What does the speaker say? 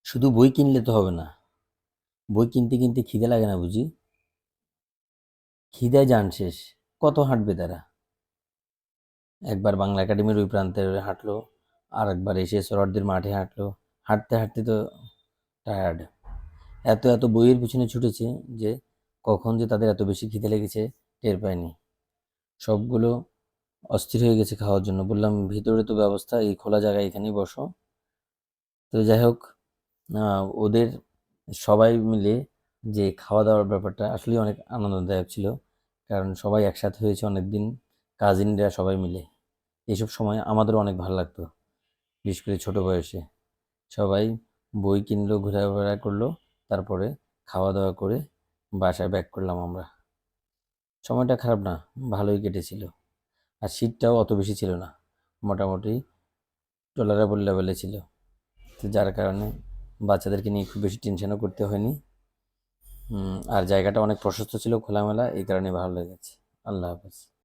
শুধু বই কিনলে তো হবে না। বই কিনতে কিনতে খিদে লাগে না বুঝি? খিদায় জান শেষ। কত হাঁটবে তারা? একবার বাংলা একাডেমির ওই প্রান্তে হাঁটলো, আর একবার এসে সোহরাওয়ার্দীর মাঠে হাঁটলো। হাঁটতে হাঁটতে তো টায়ার্ড। এত এত বইয়ের পিছনে ছুটেছে যে কখন যে তাদের এত বেশি খিদে লেগেছে টের পায়নি। সবগুলো অস্থির হয়ে গেছে খাওয়ার জন্য। বললাম, ভিতরে তো ব্যবস্থা, এই খোলা জায়গায় এখানেই বসো। তো যাই হোক, ওদের সবাই মিলে যে খাওয়া দাওয়ার ব্যাপারটা আসলেই অনেক আনন্দদায়ক ছিল। কারণ সবাই একসাথে হয়েছে অনেকদিন, কাজিনরা সবাই মিলে। এইসব সময় আমাদেরও অনেক ভালো লাগতো, বিশেষ করে ছোট বয়সে। সবাই বই কিনলো, ঘোরাফেরা করলো, তারপরে খাওয়া দাওয়া করে বাসায় ব্যাক করলাম আমরা। সময়টা খারাপ না, ভালোই কেটেছিল। আর শীতটাও অত বেশি ছিল না, মোটামুটি টলারেবল লেভেলে ছিল। তো যার কারণে বাচ্চাদেরকে নিয়ে খুব বেশি টেনশনও করতে হয়নি। আর জায়গাটা অনেক প্রশস্ত ছিল, খোলামেলা, এই কারণে ভালো লেগেছে। আল্লাহ হাফেজ।